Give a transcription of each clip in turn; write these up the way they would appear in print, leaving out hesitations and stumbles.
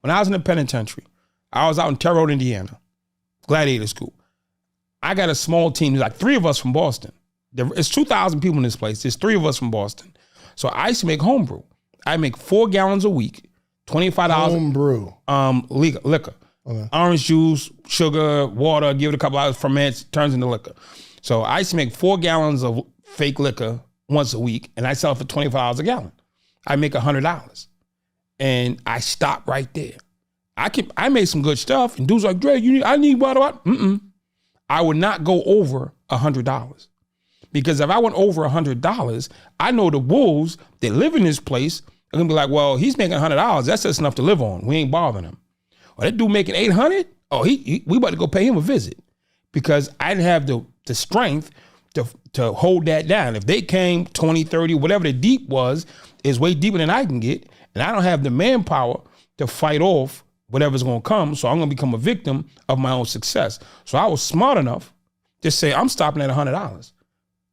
When I was in the penitentiary, I was out in Terre Haute, Indiana, Gladiator School. I got a small team. There's like 3 of us from Boston. It's 2,000 people in this place. There's 3 of us from Boston. So I used to make homebrew. I make 4 gallons a week, $25. Homebrew. Liquor. Okay. Orange juice, sugar, water, give it a couple hours, ferments, turns into liquor. So I used to make 4 gallons of fake liquor once a week, and I sell it for $25 a gallon. I make $100. And I stopped right there. I made some good stuff, and dudes like, Dre, I need water. I would not go over $100. Because if I went over $100, I know the wolves that live in this place are gonna be like, well, he's making $100. That's just enough to live on. We ain't bothering him. Or that dude making $800? Oh, we about to go pay him a visit. Because I didn't have the strength to hold that down. If they came 20, 30, whatever the deep was, is way deeper than I can get. And I don't have the manpower to fight off whatever's gonna come. So I'm gonna become a victim of my own success. So I was smart enough to say, I'm stopping at $100.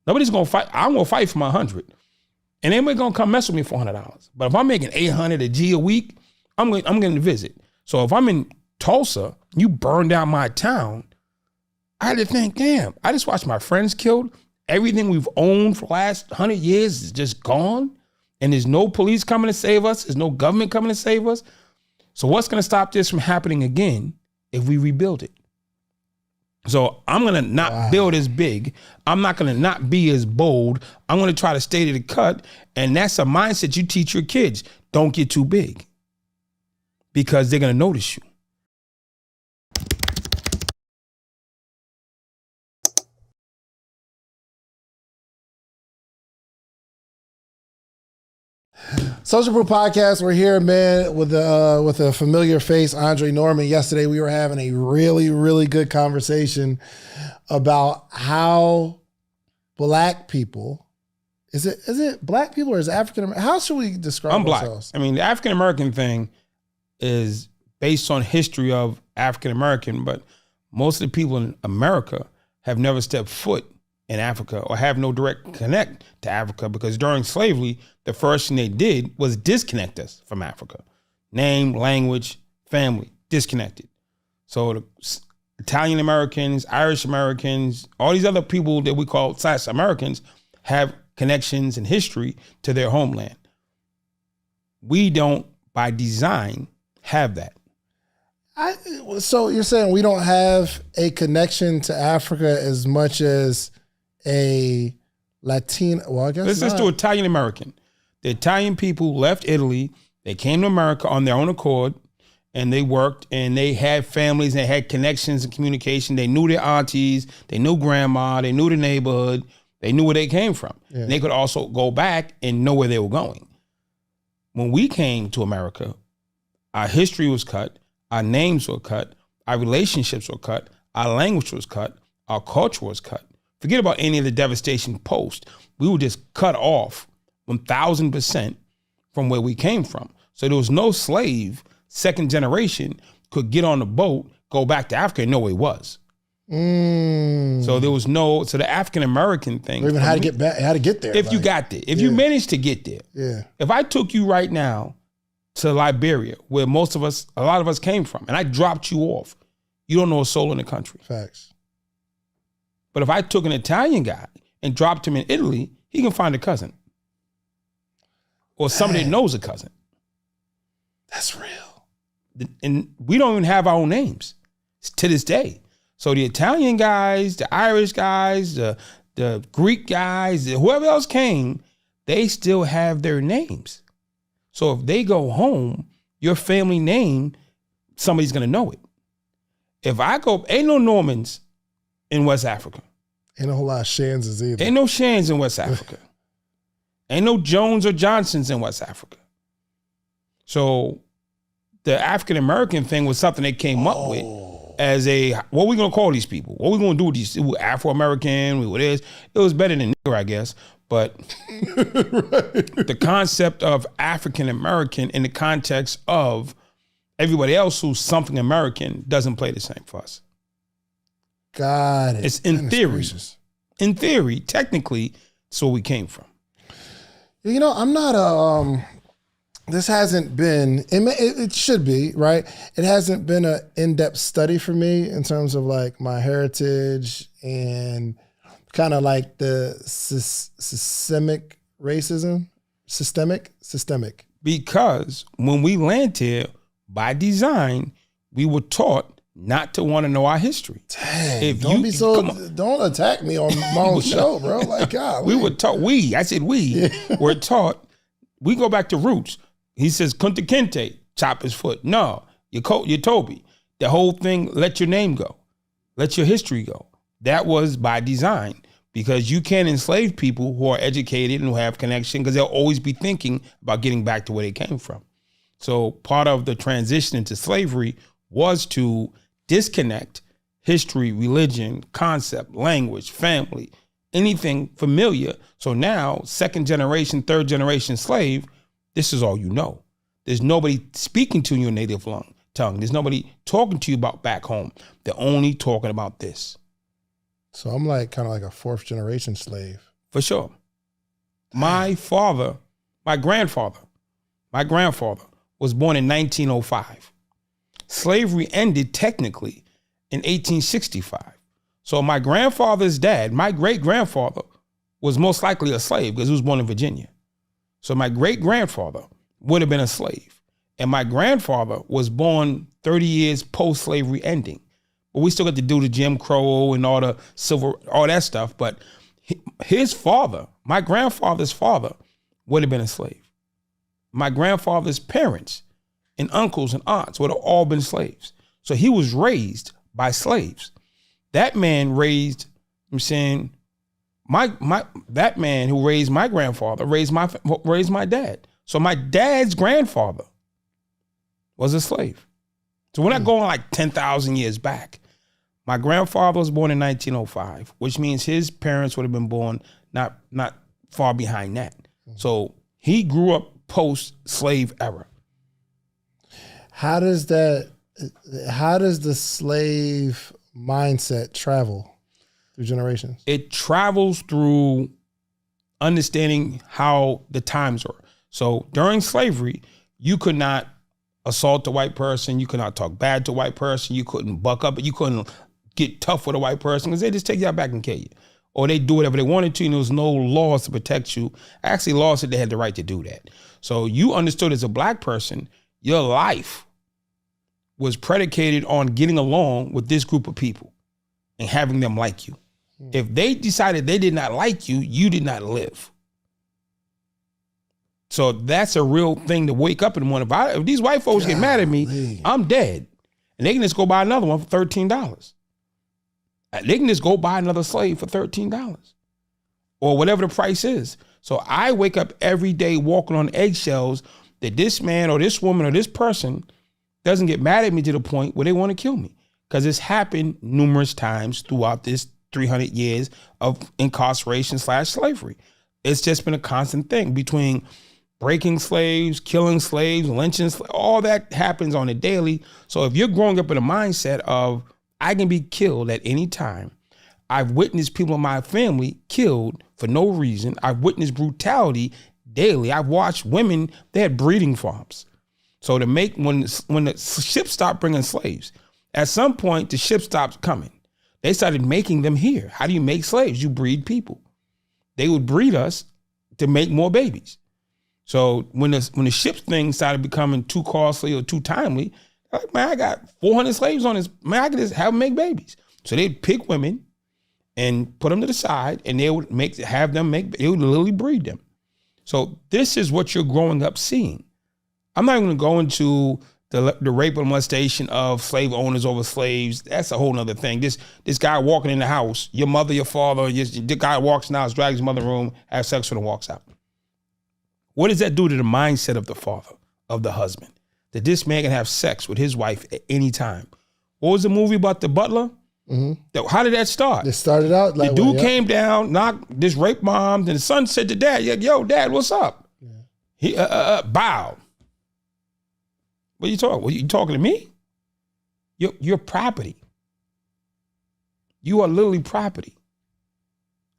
Nobody's gonna fight. I'm gonna fight for my 100. And anybody gonna come mess with me for $100. But if I'm making $800 a G a week, I'm getting to visit. So if I'm in Tulsa, you burn down my town, I had to think, damn, I just watched my friends killed. Everything we've owned for the last 100 years is just gone. And there's no police coming to save us. There's no government coming to save us. So what's gonna stop this from happening again if we rebuild it? So I'm gonna not build as big. I'm not gonna not be as bold. I'm gonna try to stay to the cut. And that's a mindset you teach your kids. Don't get too big. Because they're gonna notice you. Social Proof Podcast. We're here, man, with a familiar face, Andre Norman. Yesterday, we were having a really, really good conversation about how black people, is it black people or is it African American? How should we describe ourselves? I mean, the African American thing is based on history of African American, but most of the people in America have never stepped foot in Africa or have no direct connect to Africa, because during slavery, the first thing they did was disconnect us from Africa. Name, language, family, disconnected. So the Italian Americans, Irish Americans, all these other people that we call / Americans have connections and history to their homeland. We don't, by design, have that. So you're saying we don't have a connection to Africa as much as a Latino? Well, I guess let's just do Italian American. The Italian people left Italy. They came to America on their own accord, and they worked, and they had families, and they had connections and communication. They knew their aunties, they knew grandma, they knew the neighborhood, they knew where they came from. Yeah. And they could also go back and know where they were going. When we came to America, our history was cut, our names were cut, our relationships were cut, our language was cut, our culture was cut. Forget about any of the devastation post. We were just cut off 1,000% from where we came from. So there was no slave, second generation, could get on the boat, go back to Africa and know where he was. So there was so the African American thing. Or even how to get back, how to get there. If you got there, if you managed to get there. Yeah. If I took you right now to Liberia, where a lot of us came from, and I dropped you off, you don't know a soul in the country. Facts. But if I took an Italian guy and dropped him in Italy, he can find a cousin. Or somebody that knows a cousin. That's real. And we don't even have our own names to this day. So the Italian guys, the Irish guys, the Greek guys, whoever else came, they still have their names. So if they go home, your family name, somebody's going to know it. If I go, ain't no Normans in West Africa. Ain't a whole lot of Shanses either. Ain't no Shans in West Africa. Ain't no Jones or Johnsons in West Africa. So the African American thing was something they came up with as what we gonna call these people? What we gonna do with these? Afro American, what it is? It was better than nigger, I guess. But the concept of African American in the context of everybody else who's something American doesn't play the same for us. Got it. It's in theory. In theory, technically, it's where we came from. You know, I'm not this hasn't been, it should be, right? It hasn't been an in-depth study for me in terms of like my heritage and kind of like the systemic racism. Systemic. Because when we land here, by design, we were taught not to want to know our history. Dang, don't attack me on my own show, bro. Like, God. We were taught, were taught, we go back to roots. He says, Kunta Kinte, chop his foot. No, you're Toby. The whole thing, let your name go. Let your history go. That was by design, because you can't enslave people who are educated and who have connection, because they'll always be thinking about getting back to where they came from. So part of the transition into slavery was to disconnect history, religion, concept, language, family, anything familiar. So now, second generation, third generation slave, this is all you know. There's nobody speaking to your native tongue. There's nobody talking to you about back home. They're only talking about this. So I'm like kind of like a fourth generation slave. For sure. My grandfather was born in 1905. Slavery ended technically in 1865. So my grandfather's dad, my great-grandfather, was most likely a slave because he was born in Virginia. So my great-grandfather would have been a slave. And my grandfather was born 30 years post-slavery ending. But we still got to do the Jim Crow and all that stuff. But his father, my grandfather's father, would have been a slave. My grandfather's parents and uncles and aunts would have all been slaves. So he was raised by slaves. That man raised, that man who raised my grandfather raised my dad. So my dad's grandfather was a slave. So we're not going like 10,000 years back. My grandfather was born in 1905, which means his parents would have been born not far behind that. So he grew up post-slave era. How does the slave mindset travel through generations? It travels through understanding how the times were. So during slavery, you could not assault a white person. You could not talk bad to a white person. You couldn't buck up. You couldn't get tough with a white person because they just take you out back and kill you. Or they do whatever they wanted to, and there was no laws to protect you. Actually, laws said they had the right to do that. So you understood as a black person, your life was predicated on getting along with this group of people and having them like you. If they decided they did not like you, you did not live. So that's a real thing to wake up in the morning. If these white folks get mad at me, I'm dead. And they can just go buy another one for $13. They can just go buy another slave for $13 or whatever the price is. So I wake up every day walking on eggshells that this man or this woman or this person doesn't get mad at me to the point where they want to kill me, because it's happened numerous times throughout this 300 years of incarceration / slavery. It's just been a constant thing between breaking slaves, killing slaves, lynching slaves. All that happens on a daily. So if you're growing up in a mindset of I can be killed at any time. I've witnessed people in my family killed for no reason. I've witnessed brutality daily. I've watched women, they had breeding farms. So when the ships stopped bringing slaves, at some point the ship stopped coming. They started making them here. How do you make slaves? You breed people. They would breed us to make more babies. So when the ship thing started becoming too costly or too timely, like, man, I got 400 slaves on this. Man, I could just have them make babies. So they'd pick women and put them to the side, and they would they would literally breed them. So this is what you're growing up seeing. I'm not even going to go into the rape and molestation of slave owners over slaves. That's a whole nother thing. This guy walking in the house, your mother, your father, the guy walks in the house, drags his mother in the room, has sex with her, and walks out. What does that do to the mindset of the father, of the husband? That this man can have sex with his wife at any time. What was the movie about the butler? Mm-hmm. How did that start? It started out like the dude came down, knocked this rape mom, and the son said to dad, "Yo, dad, what's up?" Yeah. He bow. What are you talking? What, you talking to me? You're property. You are literally property.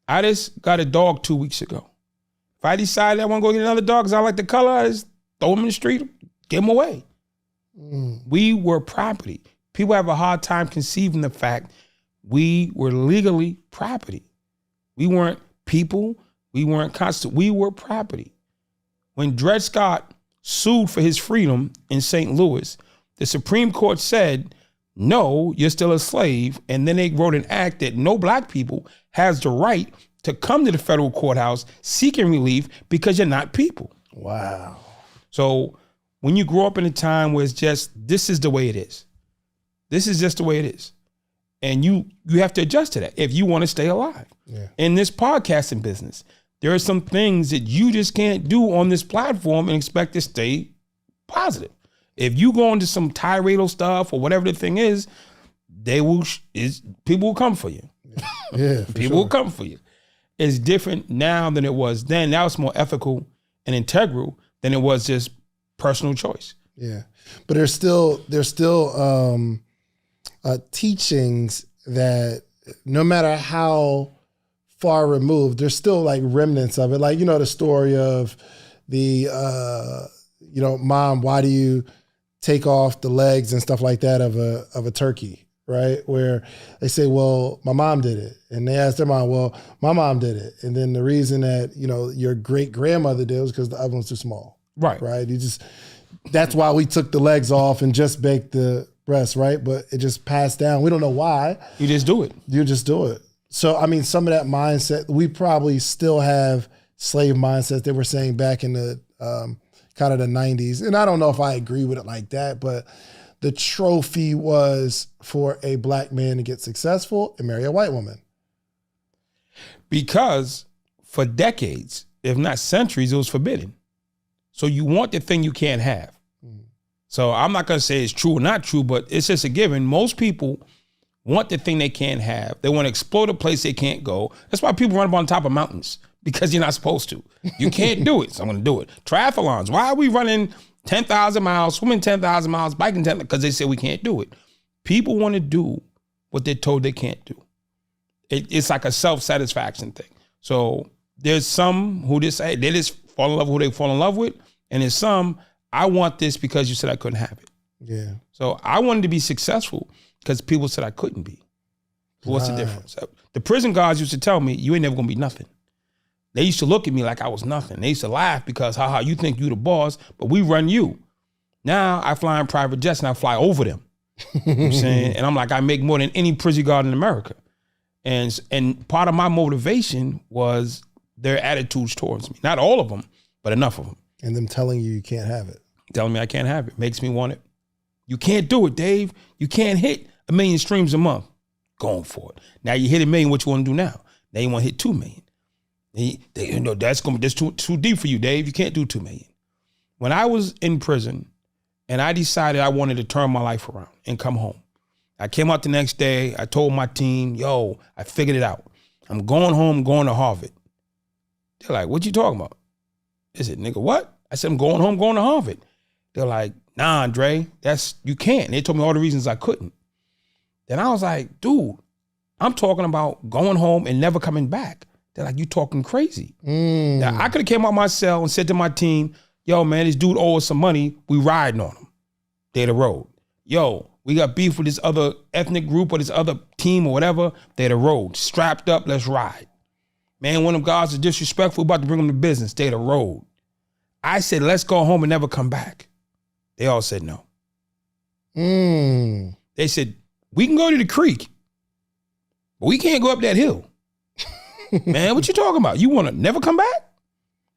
I just got a dog 2 weeks ago. If I decide I want to go get another dog because I like the color, throw them in the street, give them away. We were property. People have a hard time conceiving the fact we were legally property. We weren't people. We weren't constant. We were property. When Dred Scott sued for his freedom in St. Louis, the Supreme Court said, no, you're still a slave. And then they wrote an act that no black people has the right to come to the federal courthouse seeking relief because you're not people. Wow. So when you grow up in a time where it's just, this is the way it is. This is just the way it is. And you have to adjust to that if you want to stay alive. Yeah. In this podcasting business, there are some things that you just can't do on this platform and expect to stay positive. If you go into some tirade stuff or whatever the thing is, people will come for you. Yeah, people will come for you. It's different now than it was then. Now it's more ethical and integral than it was just personal choice. Yeah, but there's still teachings that no matter how far removed, there's still like remnants of it. Like, you know, the story of the, mom, why do you take off the legs and stuff like that of a turkey, right? Where they say, well, my mom did it. And they ask their mom, well, my mom did it. And then the reason that, your great grandmother did was because the oven was too small. Right. Right. That's why we took the legs off and just baked the breast, right? But it just passed down. We don't know why. You just do it. You just do it. So, I mean, some of that mindset, we probably still have slave mindsets they were saying back in the kind of the 90s. And I don't know if I agree with it like that, but the trophy was for a black man to get successful and marry a white woman. Because for decades, if not centuries, it was forbidden. So you want the thing you can't have. So I'm not going to say it's true or not true, but it's just a given. Most people want the thing they can't have. They want to explore the place they can't go. That's why people run up on top of mountains, because you're not supposed to. You can't do it, so I'm going to do it. Triathlons. Why are we running 10,000 miles, swimming 10,000 miles, biking 10,000? Because they say we can't do it. People want to do what they're told they can't do. It's like a self-satisfaction thing. So there's some who they just fall in love with who they fall in love with. And there's some, I want this because you said I couldn't have it. Yeah. So I wanted to be successful because people said I couldn't be. What's the difference? The prison guards used to tell me, you ain't never gonna be nothing. They used to look at me like I was nothing. They used to laugh because, haha, you think you the boss, but we run you. Now I fly in private jets and I fly over them. You know what I'm saying? And I'm like, I make more than any prison guard in America. And part of my motivation was their attitudes towards me. Not all of them, but enough of them. And them telling you can't have it. Telling me I can't have it. Makes me want it. You can't do it, Dave. You can't hit 1 million streams a month. Going for it. Now you hit 1 million, what you want to do now? Now you want to hit 2 million. That's too deep for you, Dave. You can't do 2 million. When I was in prison and I decided I wanted to turn my life around and come home, I came out the next day. I told my team, yo, I figured it out. I'm going home, going to Harvard. They're like, what you talking about? I said, nigga, what? I said, I'm going home, going to Harvard. They're like, nah, Andre, you can't. They told me all the reasons I couldn't. Then I was like, dude, I'm talking about going home and never coming back. They're like, you talking crazy. Now, I could have came out my cell and said to my team, yo, man, this dude owes us some money. We riding on him. They the road. Yo, we got beef with this other ethnic group or this other team or whatever. They the road. Strapped up, let's ride. Man, one of them guys is disrespectful, about to bring them to business. They the road. I said, let's go home and never come back. They all said no. They said, we can go to the creek, but we can't go up that hill. Man, what you talking about? You want to never come back?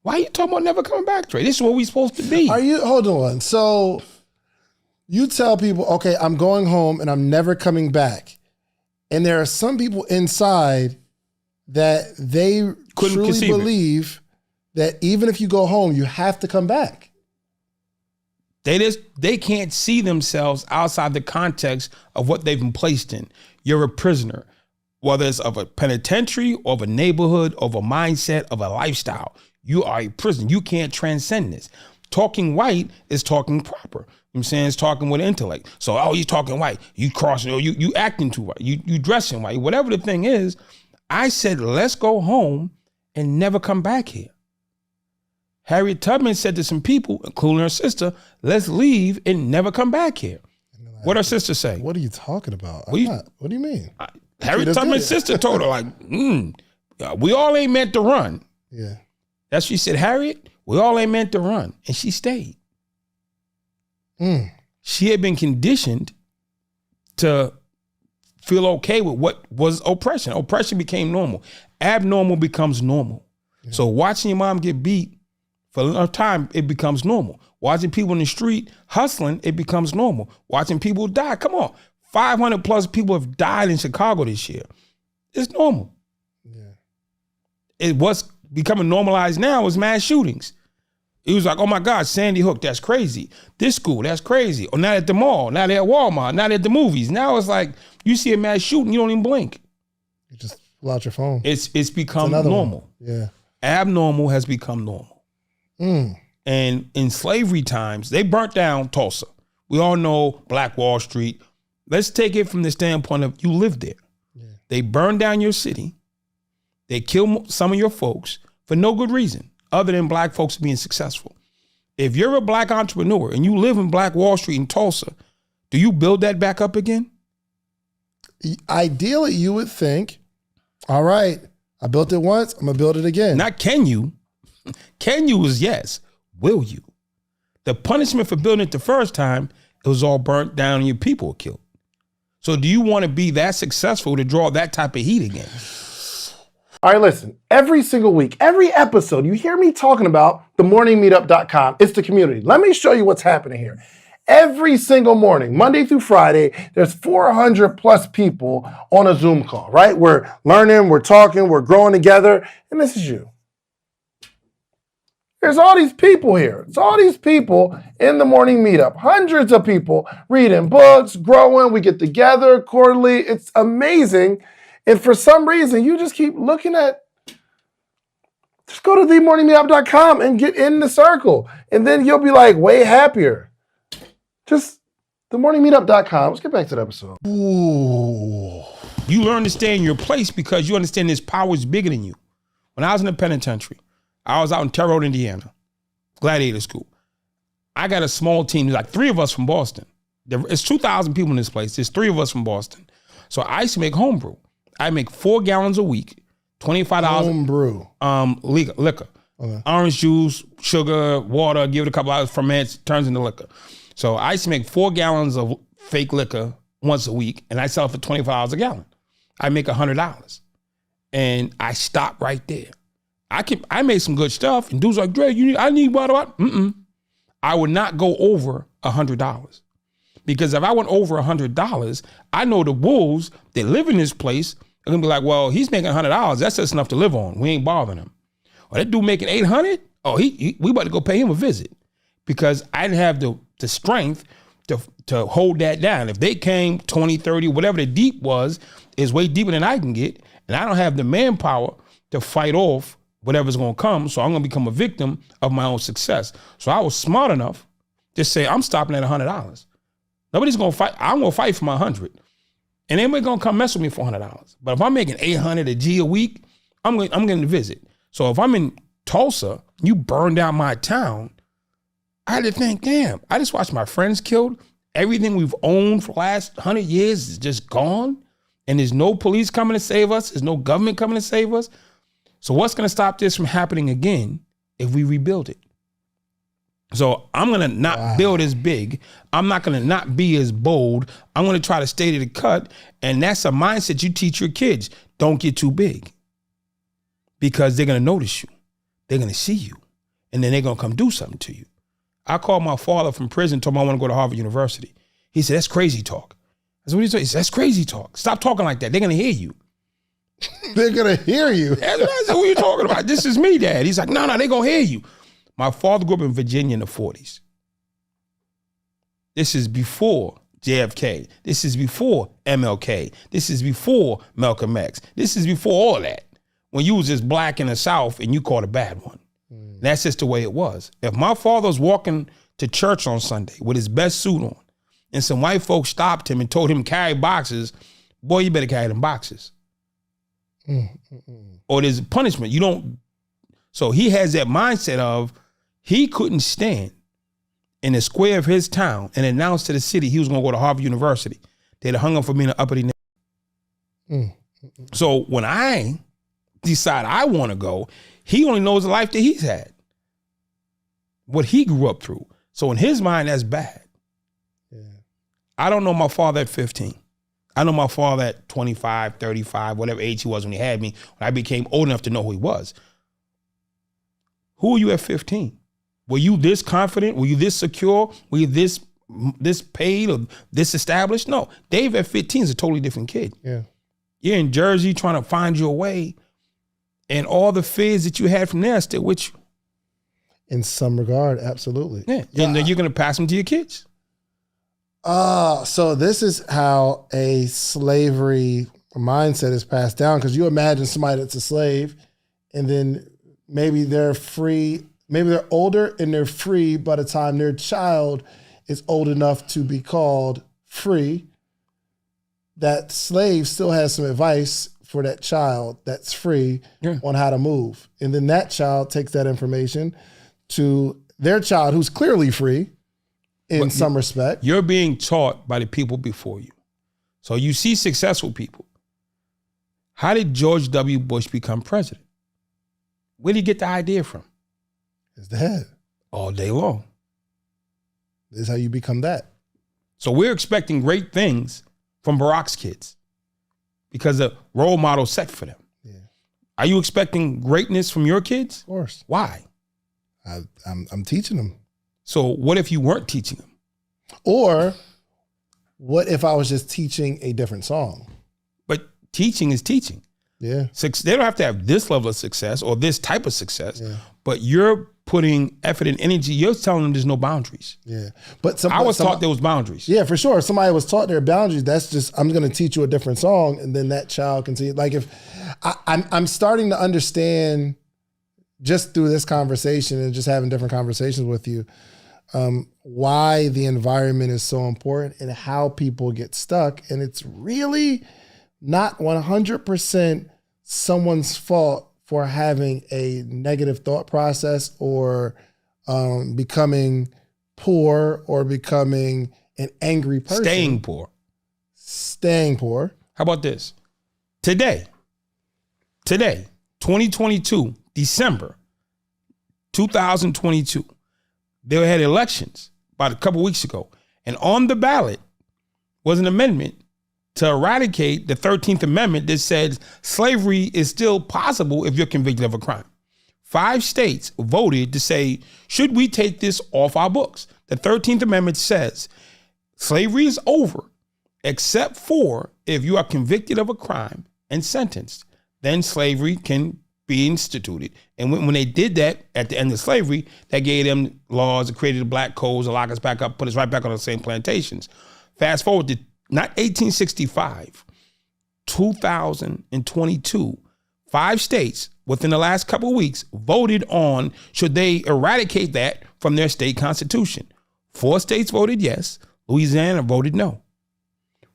Why are you talking about never coming back, Trey? This is where we supposed to be. Hold on. So you tell people, okay, I'm going home and I'm never coming back. And there are some people inside that they truly believe that even if you go home, you have to come back. They can't see themselves outside the context of what they've been placed in. You're a prisoner, whether it's of a penitentiary, or of a neighborhood, of a mindset, of a lifestyle. You are a prisoner. You can't transcend this. Talking white is talking proper. You know what I'm saying? It's talking with intellect. So, oh, you talking white. You crossing, or you acting too white. You dressing white. Whatever the thing is, I said, let's go home and never come back here. Harriet Tubman said to some people, including her sister, let's leave and never come back here. What her sister say? What are you talking about? What do you mean? Harriet Tubman's sister told her, like, we all ain't meant to run. Yeah. That's what she said, Harriet, we all ain't meant to run. And she stayed. She had been conditioned to feel okay with what was oppression. Oppression became normal. Abnormal becomes normal. Yeah. So watching your mom get beat for enough time, it becomes normal. Watching people in the street hustling, it becomes normal. Watching people die. Come on. 500 plus people have died in Chicago this year. It's normal. Yeah. It was becoming normalized now is mass shootings. It was like, oh my God, Sandy Hook, that's crazy. This school, that's crazy. Or not at the mall, not at Walmart, not at the movies. Now it's like you see a mass shooting, you don't even blink. You just pull out your phone. It's become normal. Yeah. Abnormal has become normal. And in slavery times, they burnt down Tulsa. We all know Black Wall Street. Let's take it from the standpoint of you lived there. Yeah. They burned down your city. They killed some of your folks for no good reason other than black folks being successful. If you're a black entrepreneur and you live in Black Wall Street in Tulsa, do you build that back up again? Ideally, you would think, all right, I built it once, I'm going to build it again. Not can you. Can you is yes. Will you? The punishment for building it the first time, it was all burnt down and your people were killed. So do you want to be that successful to draw that type of heat again? All right, listen, every single week, every episode, you hear me talking about themorningmeetup.com. It's the community. Let me show you what's happening here. Every single morning, Monday through Friday, there's 400 plus people on a Zoom call, right? We're learning, we're talking, we're growing together, and this is you. There's all these people here. It's all these people in the morning meetup. Hundreds of people reading books, growing. We get together quarterly. It's amazing. And for some reason, you just keep looking at, just go to themorningmeetup.com and get in the circle. And then you'll be like way happier. Just themorningmeetup.com. Let's get back to the episode. Ooh. You learn to stay in your place because you understand this power is bigger than you. When I was in the penitentiary, I was out in Terre Haute, Indiana, Gladiator School. I got a small team, like 3 of us from Boston. It's 2,000 people in this place. There's 3 of us from Boston. So I used to make homebrew. I make 4 gallons a week, $25. Homebrew. Liquor. Okay. Orange juice, sugar, water, give it a couple hours, ferments, turns into liquor. So I used to make 4 gallons of fake liquor once a week, and I sell it for $25 a gallon. I make $100. And I stopped right there. I made some good stuff, and dudes like, Dre, I need water. I would not go over $100. Because if I went over $100, I know the wolves that live in this place are gonna be like, well, he's making $100. That's just enough to live on. We ain't bothering him. Or that dude making $800? Oh, we about to go pay him a visit. Because I didn't have the strength to hold that down. If they came 20, 30, whatever the deep was, is way deeper than I can get. And I don't have the manpower to fight off whatever's gonna come. So I'm gonna become a victim of my own success. So I was smart enough to say, I'm stopping at $100. Nobody's gonna fight. I'm gonna fight for my 100. And anybody gonna come mess with me for $100. But if I'm making $800 a G a week, I'm getting to visit. So if I'm in Tulsa, you burn down my town, I had to think, damn, I just watched my friends killed. Everything we've owned for the last 100 years is just gone. And there's no police coming to save us. There's no government coming to save us. So what's going to stop this from happening again if we rebuild it? So I'm going to not build as big. I'm not going to not be as bold. I'm going to try to stay to the cut. And that's a mindset you teach your kids. Don't get too big. Because they're going to notice you. They're going to see you. And then they're going to come do something to you. I called my father from prison, told him I want to go to Harvard University. He said, that's crazy talk. I said, what are you saying? He said, that's crazy talk. Stop talking like that. They're going to hear you. They're going to hear you. That's what I said, what are you talking about? This is me, Dad. He's like, no, they're going to hear you. My father grew up in Virginia in the 40s. This is before JFK. This is before MLK. This is before Malcolm X. This is before all of that. When you was just black in the South and you caught a bad one. That's just the way it was. If my father was walking to church on Sunday with his best suit on and some white folks stopped him and told him to carry boxes, boy, you better carry them boxes. Or there's punishment. So he has that mindset of He couldn't stand in the square of his town and announce to the city he was going to go to Harvard University. They'd have hung him for being an uppity nigga. So when I decide I want to go, he only knows the life that he's had, what he grew up through. So in his mind, that's bad. Yeah. I don't know my father at 15. I know my father at 25, 35, whatever age he was when he had me, when I became old enough to know who he was. Who were you at 15? Were you this confident? Were you this secure? Were you this paid or this established? No. Dave at 15 is a totally different kid. Yeah. You're in Jersey trying to find your way, and all the fears that you had from there are still with you. In some regard, absolutely. Yeah. And then you're going to pass them to your kids. So this is how a slavery mindset is passed down, because you imagine somebody that's a slave and then maybe they're free, maybe they're older and they're free by the time their child is old enough to be called free. That slave still has some advice for that child that's free on how to move. And then that child takes that information to their child who's clearly free in some respect. You're being taught by the people before you. So you see successful people. How did George W. Bush become president? Where did he get the idea from? His dad. All day long. This is how you become that. So we're expecting great things from Barack's kids because the role model set for them. Yeah. Are you expecting greatness from your kids? Of course. Why? I'm teaching them. So what if you weren't teaching them? Or what if I was just teaching a different song? But teaching is teaching. Yeah. They don't have to have this level of success or this type of success, but you're putting effort and energy. You're telling them there's no boundaries. Yeah. But I was taught there was boundaries. Yeah, for sure. Somebody was taught there are boundaries. That's just, I'm going to teach you a different song. And then that child can see, like, if I'm starting to understand just through this conversation and just having different conversations with you, why the environment is so important and how people get stuck. And it's really not 100% someone's fault for having a negative thought process or becoming poor or becoming an angry person. Staying poor. How about this? Today, 2022, December 2022, they had elections about a couple weeks ago. And on the ballot was an amendment to eradicate the 13th Amendment that said slavery is still possible if you're convicted of a crime. 5 states voted to say, should we take this off our books? The 13th Amendment says slavery is over, except for if you are convicted of a crime and sentenced, then slavery can be instituted. And when they did that at the end of slavery, that gave them laws that created the black codes, to lock us back up, put us right back on the same plantations. Fast forward to not 1865, 2022, 5 states within the last couple of weeks voted on should they eradicate that from their state constitution. 4 states voted yes. Louisiana voted no.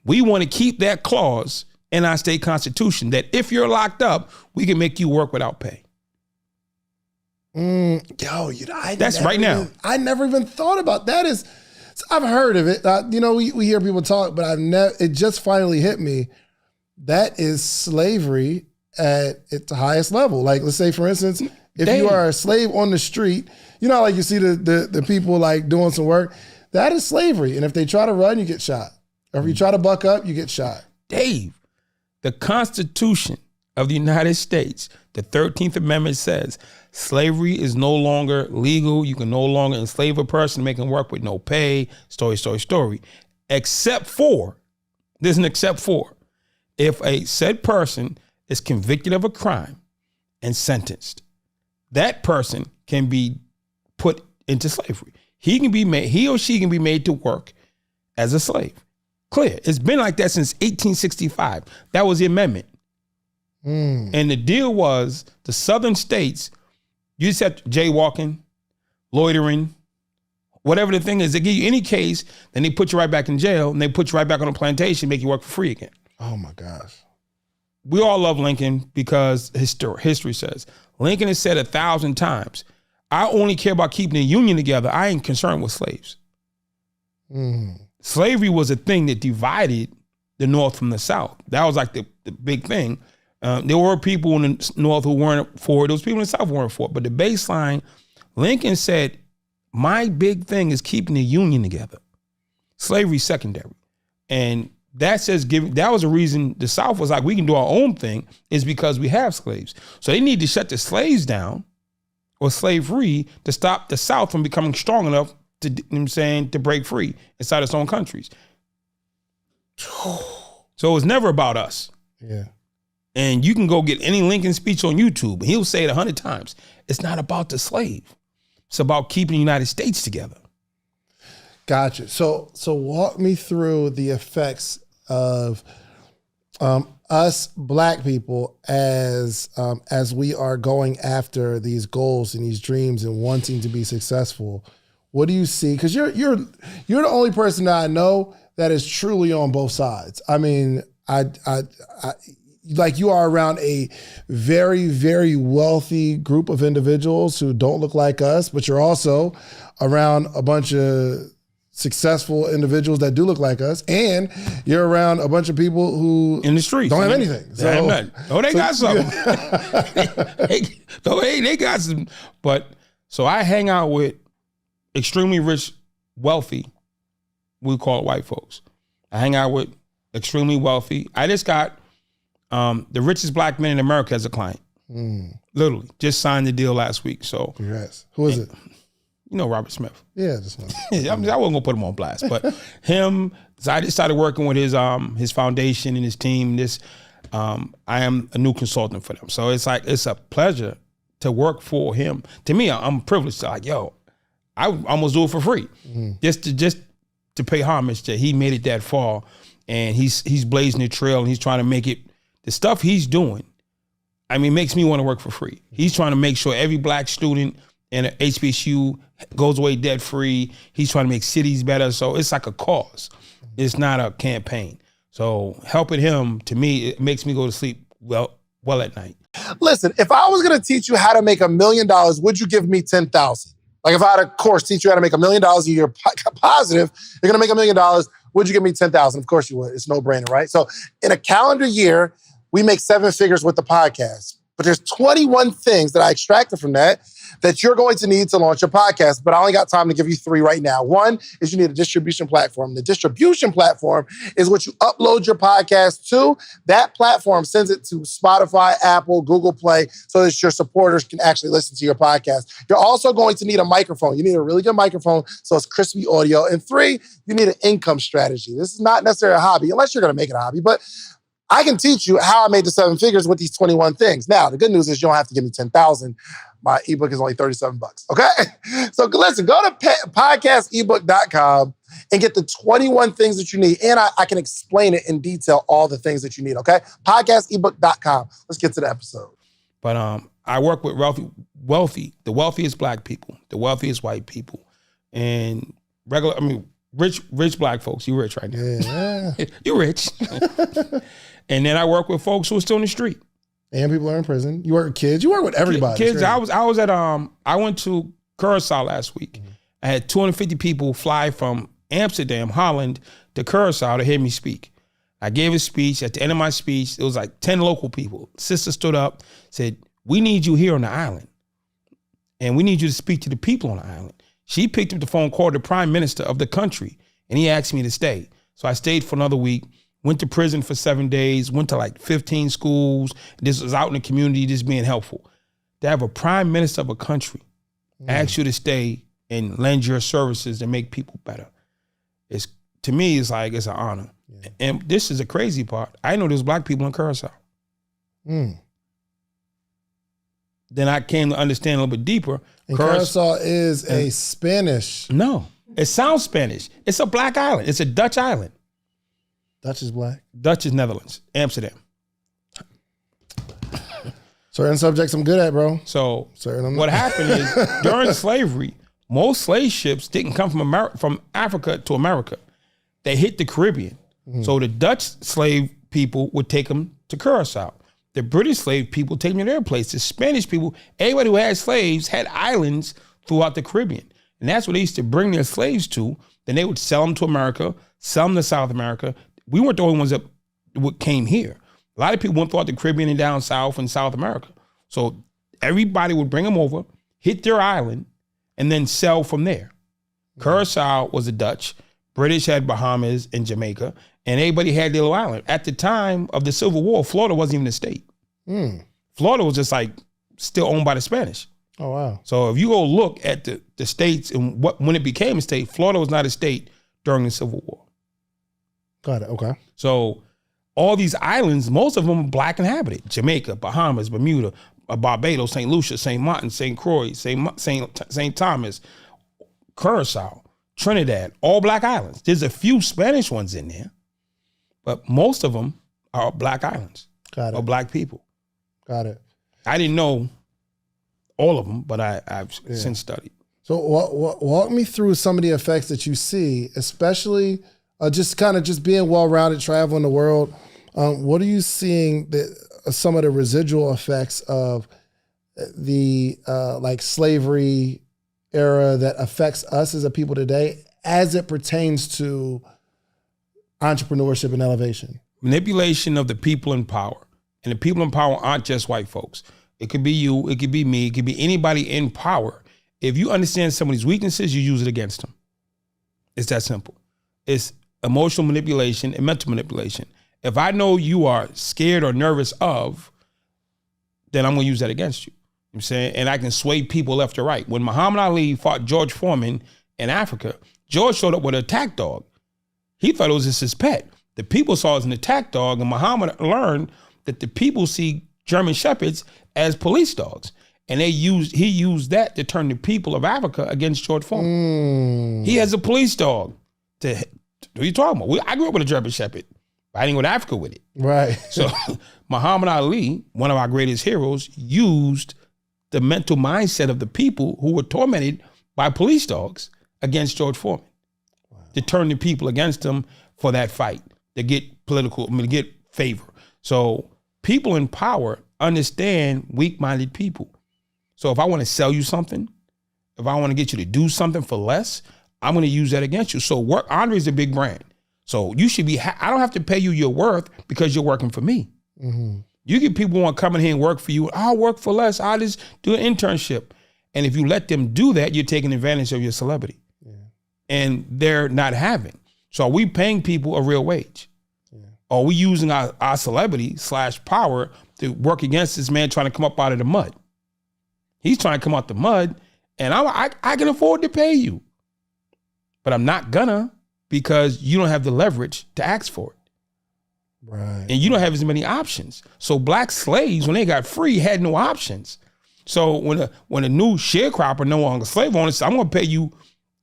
We want to keep that clause in our state constitution that if you're locked up, we can make you work without pay. That's right now. I never even thought about that. I've heard of it. We hear people talk, but it just finally hit me. That is slavery at its highest level. Like, let's say, for instance, if you are a slave on the street, like you see the people like doing some work, that is slavery. And if they try to run, you get shot. Or if you try to buck up, you get shot. Dave, the Constitution of the United States, the 13th Amendment says slavery is no longer legal. You can no longer enslave a person, make them work with no pay, story. Except for, there's an except for, if a said person is convicted of a crime and sentenced, that person can be put into slavery. He or she can be made to work as a slave. Clear. It's been like that since 1865. That was the amendment. And the deal was the southern states, you just have jaywalking, loitering, whatever the thing is, they give you any case, then they put you right back in jail and they put you right back on a plantation, make you work for free again. Oh my gosh. We all love Lincoln because history says. Lincoln has said 1,000 times, I only care about keeping the Union together. I ain't concerned with slaves. Slavery was a thing that divided the North from the South. That was like the big thing. There were people in the North who weren't for it. Those people in the South who weren't for it. But the baseline, Lincoln said, my big thing is keeping the Union together. Slavery secondary. And that was a reason the South was like, we can do our own thing, is because we have slaves. So they need to shut the slaves down or slave free to stop the South from becoming strong enough to, you know what I'm saying, to break free inside its own countries. So it was never about us. Yeah. And you can go get any Lincoln speech on YouTube, and he'll say it 100 times. It's not about the slave. It's about keeping the United States together. Gotcha. So walk me through the effects of us Black people as we are going after these goals and these dreams and wanting to be successful. What do you see? Because you're the only person that I know that is truly on both sides. I mean, I like, you are around a very, very wealthy group of individuals who don't look like us, but you're also around a bunch of successful individuals that do look like us, and you're around a bunch of people who in the streets don't have anything. They have nothing. Oh, they got something. they got some. But so I hang out with extremely rich, wealthy, we call it white folks. I hang out with extremely wealthy. I just got the richest Black man in America as a client. Literally, just signed the deal last week. So, congrats. Who is it? You know Robert Smith. Yeah, just know. I wasn't gonna put him on blast, but him. So I just started working with his foundation and his team. I am a new consultant for them. So it's like, it's a pleasure to work for him. To me, I'm privileged. Like, yo, I almost do it for free, just to pay homage that he made it that far, and he's blazing the trail, and he's trying to make it. The stuff he's doing, I mean, makes me want to work for free. He's trying to make sure every Black student in an HBCU goes away debt free. He's trying to make cities better. So it's like a cause. It's not a campaign. So helping him, to me, it makes me go to sleep well at night. Listen, if I was going to teach you how to make $1 million, would you give me 10,000? Like, if I had a course teach you how to make $1 million a year, positive, you're going to make $1 million, would you give me 10,000? Of course you would. It's no brainer, right? So in a calendar year, we make 7 figures with the podcast. But there's 21 things that I extracted from that you're going to need to launch your podcast. But I only got time to give you 3 right now. One is you need a distribution platform. The distribution platform is what you upload your podcast to. That platform sends it to Spotify, Apple, Google Play, so that your supporters can actually listen to your podcast. You're also going to need a microphone. You need a really good microphone so it's crispy audio. And 3, you need an income strategy. This is not necessarily a hobby, unless you're going to make it a hobby. But I can teach you how I made the 7 figures with these 21 things. Now, the good news is you don't have to give me 10,000. My ebook is only $37, okay? So listen, go to podcastebook.com and get the 21 things that you need. And I can explain it in detail, all the things that you need, okay? Podcastebook.com. Let's get to the episode. But I work with wealthy, the wealthiest Black people, the wealthiest white people, and rich Black folks. You rich right now. Yeah. You rich. And then I work with folks who are still in the street. And people are in prison. You work with kids. You work with everybody. Kids. I was at I went to Curacao last week. I had 250 people fly from Amsterdam, Holland, to Curacao to hear me speak. I gave a speech. At the end of my speech, it was like 10 local people. Sister stood up, said, "We need you here on the island. And we need you to speak to the people on the island." She picked up the phone, called the prime minister of the country, and he asked me to stay. So I stayed for another week, went to prison for 7 days, went to like 15 schools. This was out in the community, just being helpful. To have a prime minister of a country ask you to stay and lend your services to make people better, to me, it's like, it's an honor. Yeah. And this is the crazy part. I know there's Black people in Curacao. Then I came to understand a little bit deeper. And Curacao is a Spanish. No, it sounds Spanish. It's a Black island. It's a Dutch island. Dutch is Black? Dutch is Netherlands, Amsterdam. Certain subjects I'm good at, bro. So what happened is, during slavery, most slave ships didn't come from Africa to America. They hit the Caribbean. So the Dutch slave people would take them to Curacao. the British slave people taking their place. The Spanish people, everybody who had slaves had islands throughout the Caribbean. And that's where they used to bring their slaves to. Then they would sell them to America, sell them to South America. We weren't the only ones that came here. A lot of people went throughout the Caribbean and down south and South America. So everybody would bring them over, hit their island, and then sell from there. Curacao was the Dutch. British had Bahamas and Jamaica, and everybody had their little island. At the time of the Civil War, Florida wasn't even a state. Florida was just like still owned by the Spanish. Oh, wow. So if you go look at the states and when it became a state, Florida was not a state during the Civil War. Got it. Okay. So all these islands, most of them are black inhabited. Jamaica, Bahamas, Bermuda, Barbados, St. Lucia, St. Martin, St. Croix, St. Thomas, Curacao, Trinidad, all black islands. There's a few Spanish ones in there, but most of them are black islands. Got it. Or black people. Got it. I didn't know all of them, but I've since studied. So walk me through some of the effects that you see, especially just being well-rounded, traveling the world. What are you seeing some of the residual effects of the like slavery era that affects us as a people today as it pertains to entrepreneurship and elevation? Manipulation of the people in power. And the people in power aren't just white folks. It could be you, it could be me, it could be anybody in power. If you understand somebody's weaknesses, you use it against them. It's that simple. It's emotional manipulation and mental manipulation. If I know you are scared or nervous of, then I'm going to use that against you. You know what I'm saying? And I can sway people left or right. When Muhammad Ali fought George Foreman in Africa, George showed up with an attack dog. He thought it was just his pet. The people saw it as an attack dog, and Muhammad learned that the people see German Shepherds as police dogs. And he used that to turn the people of Africa against George Foreman. He has a police dog. What are you talking about? I grew up with a German Shepherd. I didn't go to Africa with it. Right. So Muhammad Ali, one of our greatest heroes, used the mental mindset of the people who were tormented by police dogs against George Foreman to turn the people against him for that fight, to get to get favor. So people in power understand weak-minded people. So if I want to sell you something, if I want to get you to do something for less, I'm going to use that against you. So Andre's a big brand. So you should be, I don't have to pay you your worth because you're working for me. Mm-hmm. You get people who want to come in here and work for you. I'll work for less. I'll just do an internship. And if you let them do that, you're taking advantage of your celebrity. Yeah. And they're not having. So are we paying people a real wage? Yeah. Or are we using our celebrity / power to work against this man trying to come up out of the mud? He's trying to come out the mud, and I can afford to pay you. But I'm not gonna, because you don't have the leverage to ask for it. Right. And you don't have as many options. So black slaves, when they got free, had no options. So when a new sharecropper, no longer slave owner, says, I'm gonna pay you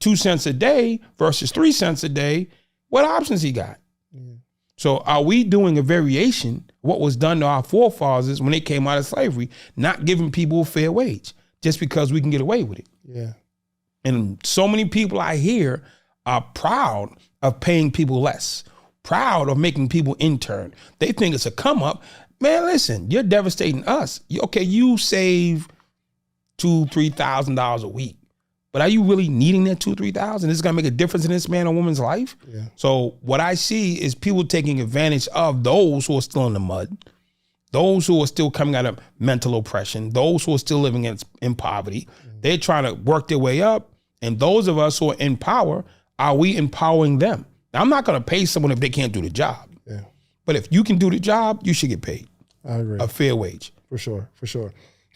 2 cents a day versus 3 cents a day, what options he got? Yeah. So are we doing a variation of what was done to our forefathers when they came out of slavery, not giving people a fair wage just because we can get away with it? Yeah. And so many people I hear are proud of paying people less, proud of making people intern. They think it's a come up. Man, listen, you're devastating us. Okay, you save $2,000-$3,000 a week, but are you really needing that $2,000-$3,000? This is gonna make a difference in this man or woman's life? Yeah. So what I see is people taking advantage of those who are still in the mud, those who are still coming out of mental oppression, those who are still living in poverty. Mm-hmm. They're trying to work their way up. And those of us who are in power, are we empowering them? Now, I'm not going to pay someone if they can't do the job. Yeah. But if you can do the job, you should get paid. I agree. A fair wage. For sure.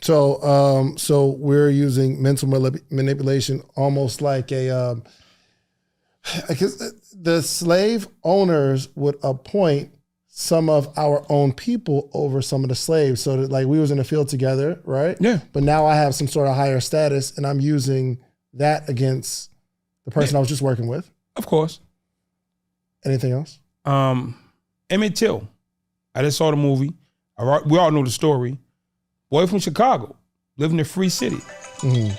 So, so we're using mental manipulation almost like I guess the slave owners would appoint some of our own people over some of the slaves. So that, like, we was in the field together, right? Yeah. But now I have some sort of higher status, and I'm using that against the person I was just working with. Of course. Anything else? Emmett Till. I just saw the movie. We all know the story. Boy from Chicago, lived in a free city. Mm-hmm.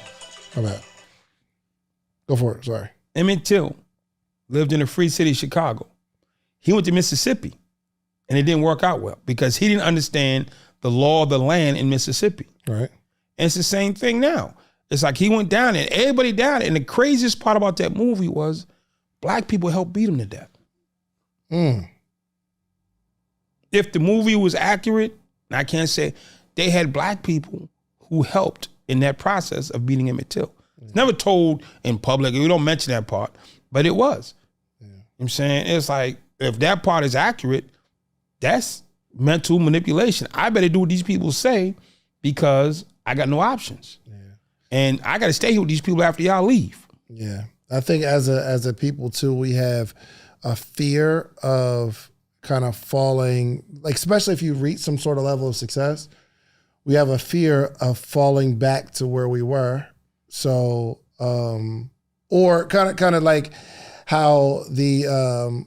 How bad? Go for it. Sorry. Emmett Till lived in a free city, Chicago. He went to Mississippi And it didn't work out well because he didn't understand the law of the land in Mississippi. Right. And it's the same thing now. It's like he went down and everybody down. And the craziest part about that movie was black people helped beat him to death. If the movie was accurate, and I can't say, they had black people who helped in that process of beating Emmett Till. It's never told in public. We don't mention that part, but it was. You know what I'm saying? It's like, if that part is accurate, that's mental manipulation. I better do what these people say because I got no options. Yeah. And I got to stay here with these people after y'all leave. Yeah. I think as a people too, we have a fear of kind of falling, like especially if you reach some sort of level of success, we have a fear of falling back to where we were. So, or kind of like how the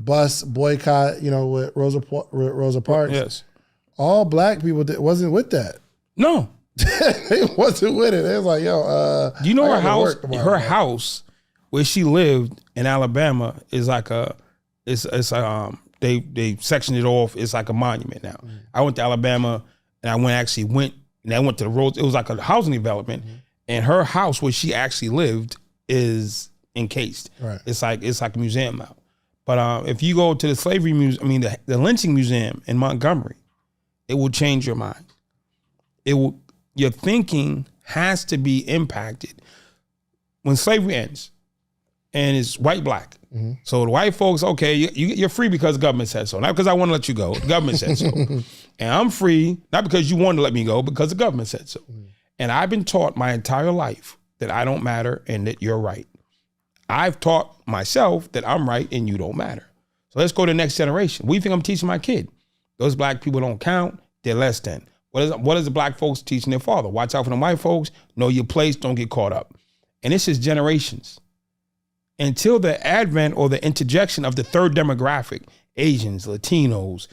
bus boycott, you know, with Rosa Parks. Yes. All black people wasn't with that. No. They wasn't with it. They was like, yo, you know, her house where she lived in Alabama is like they sectioned it off. It's like a monument now. Mm-hmm. I went to Alabama and I went to the roads. It was like a housing development, and her house where she actually lived is encased. Right. It's like a museum now. But if you go to the slavery museum, the lynching museum in Montgomery, it will change your mind. Your thinking has to be impacted when slavery ends, and it's white-black. Mm-hmm. So the white folks, okay, you're free because the government said so. Not because I want to let you go. The government said so. And I'm free, not because you wanted to let me go, because the government said so. Mm-hmm. And I've been taught my entire life that I don't matter and that you're right. I've taught myself that I'm right and you don't matter. So let's go to the next generation. What do you think I'm teaching my kid? Those black people don't count. They're less than. What is the black folks teaching their father? Watch out for the white folks. Know your place. Don't get caught up. And this is generations. Until the advent or the interjection of the third demographic, Asians, Latinos,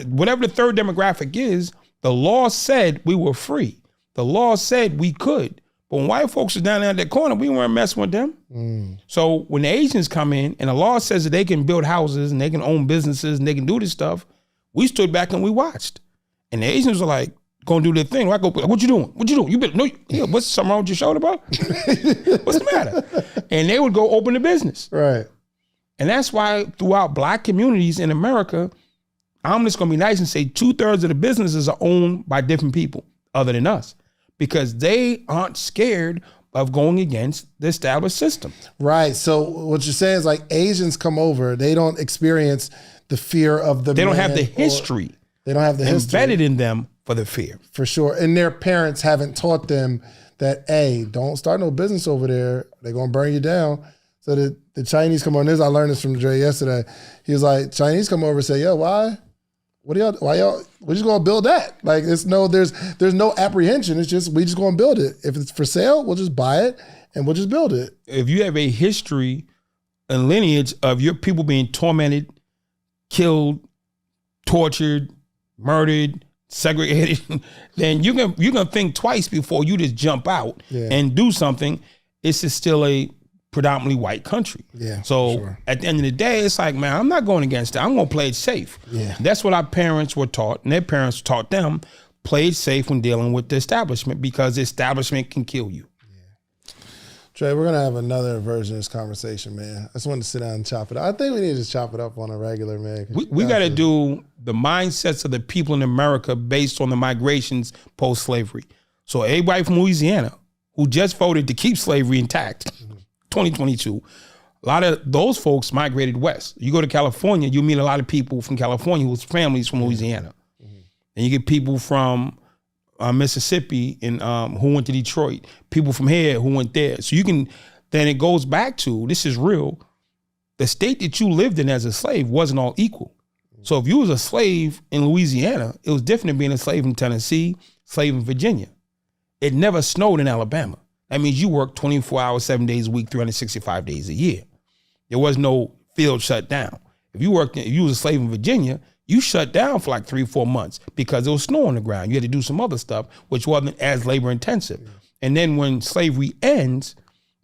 whatever the third demographic is, the law said we were free. The law said we could. But when white folks are down there at that corner, we weren't messing with them. Mm. So when the Asians come in and the law says that they can build houses and they can own businesses and they can do this stuff, we stood back and we watched. And the Asians are like, gonna do their thing. I go, what you doing? What you doing? You better no. Yeah, what's something wrong with your shoulder, bro? What's the matter? And they would go open the business. Right. And that's why throughout black communities in America, I'm just gonna be nice and say 2/3 of the businesses are owned by different people other than us, because they aren't scared of going against the established system. Right. So what you're saying is like Asians come over, they don't experience the fear of the. They don't have the history. They don't have the history embedded in them for the fear. For sure. And their parents haven't taught them that, hey, don't start no business over there. They're going to burn you down. So the Chinese come on this. I learned this from Dre yesterday. He was like, Chinese come over and say, yo, why? We're just going to build that. Like, there's no apprehension. It's just, we just going to build it. If it's for sale, we'll just buy it and we'll just build it. If you have a history and lineage of your people being tormented, killed, tortured, murdered, segregated, then you're gonna think twice before you just jump out and do something. It's still a predominantly white country. Yeah. So at the end of the day, it's like, man, I'm not going against it. I'm gonna play it safe. Yeah. That's what our parents were taught, and their parents taught them, play it safe when dealing with the establishment, because the establishment can kill you. Trey, we're gonna have another version of this conversation, man. I just wanted to sit down and chop it up. I think we need to just chop it up on a regular, man. We got to do the mindsets of the people in America based on the migrations post-slavery. So everybody from Louisiana who just voted to keep slavery intact, 2022, a lot of those folks migrated west. You go to California, you meet a lot of people from California whose families from Louisiana. Mm-hmm. And you get people from Mississippi and who went to Detroit, people from here who went there. So then it goes back to, this is real, the state that you lived in as a slave wasn't all equal. So if you was a slave in Louisiana, it was different than being a slave in Tennessee, slave in Virginia. It never snowed in Alabama. That means you worked 24 hours, 7 days a week, 365 days a year. There was no field shut down. If you was a slave in Virginia, you shut down for like 3-4 months because there was snow on the ground. You had to do some other stuff, which wasn't as labor intensive. Yeah. And then when slavery ends,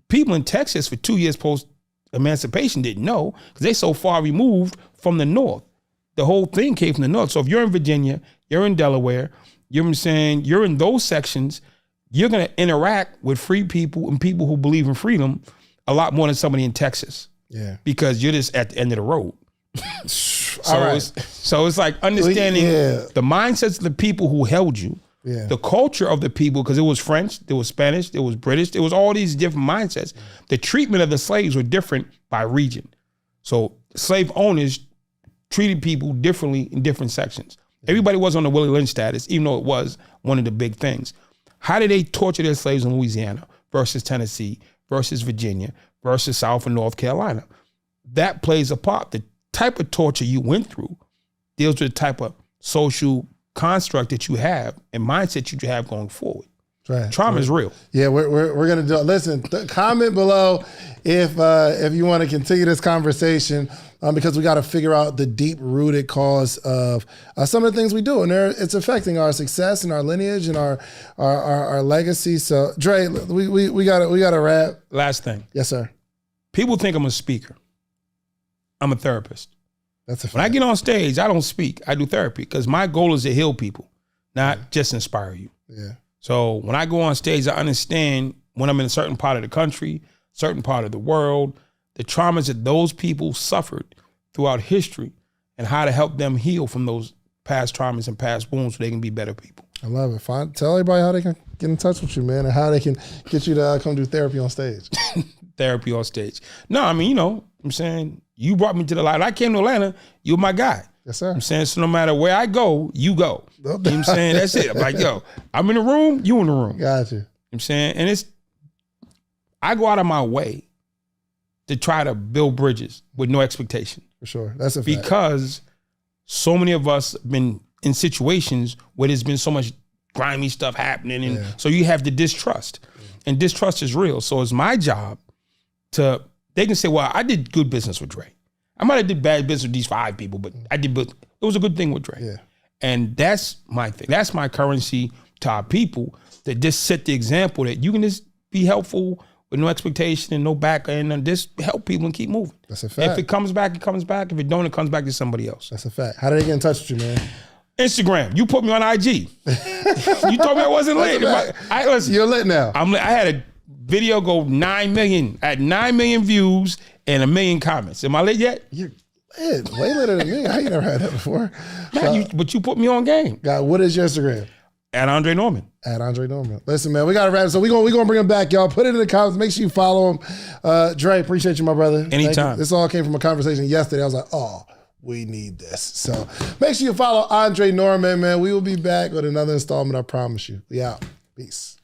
people in Texas for 2 years post emancipation didn't know, because they so far removed from the North. the whole thing came from the North. So if you're in Virginia, you're in Delaware, you're saying you're in those sections, you're going to interact with free people and people who believe in freedom a lot more than somebody in Texas. Yeah. Because you're just at the end of the road. So it's like understanding the mindsets of the people who held you, the culture of the people, because it was French, there was Spanish, there was British, there was all these different mindsets. The treatment of the slaves were different by region. So slave owners treated people differently in different sections. Everybody was on the Willie Lynch status, even though it was one of the big things. How did they torture their slaves in Louisiana versus Tennessee versus Virginia versus South and North Carolina? That plays a part. The type of torture you went through deals with the type of social construct that you have and mindset you have going forward. Right. Trauma is real. Yeah, we're gonna do it. Listen, comment below if you want to continue this conversation, because we got to figure out the deep rooted cause of some of the things we do, and it's affecting our success and our lineage and our legacy. So, Dre, we got to wrap. Last thing. Yes, sir. People think I'm a speaker. I'm a therapist. That's a fact. When I get on stage, I don't speak. I do therapy because my goal is to heal people, not just inspire you. Yeah. So when I go on stage, I understand when I'm in a certain part of the country, certain part of the world, the traumas that those people suffered throughout history and how to help them heal from those past traumas and past wounds so they can be better people. I love it. Tell everybody how they can get in touch with you, man, and how they can get you to come do therapy on stage. Therapy on stage. No, I mean, I'm saying you brought me to the light. I came to Atlanta, you're my guy. Yes, sir. I'm saying, so no matter where I go, you go. You know what I'm saying? That's it. I'm like, yo, I'm in the room, you in the room. Got you. You know what I'm saying? And I go out of my way to try to build bridges with no expectation. For sure. That's a fact. Because so many of us have been in situations where there's been so much grimy stuff happening. And so you have the distrust. And distrust is real. So it's my job they can say, well, I did good business with Dre. I might have did bad business with these 5 people, but it was a good thing with Dre. Yeah. And that's my thing. That's my currency to our people, that just set the example that you can just be helpful with no expectation and no back end and just help people and keep moving. That's a fact. If it comes back, it comes back. If it don't, it comes back to somebody else. That's a fact. How do they get in touch with you, man? Instagram. You put me on IG. You told me I wasn't lit. Listen, you're lit now. I'm lit. I had a video go 9 million, at 9 million views and 1 million comments. Am I lit yet? You're lit. Way later than me. I ain't never had that before. But you put me on game. God, what is your Instagram? At Andre Norman. At Andre Norman. Listen, man, we got to wrap. So we're gonna bring him back, y'all. Put it in the comments. Make sure you follow him. Dre, appreciate you, my brother. Anytime. This all came from a conversation yesterday. I was like, oh, we need this. So make sure you follow Andre Norman, man. We will be back with another installment, I promise you. We out. Peace.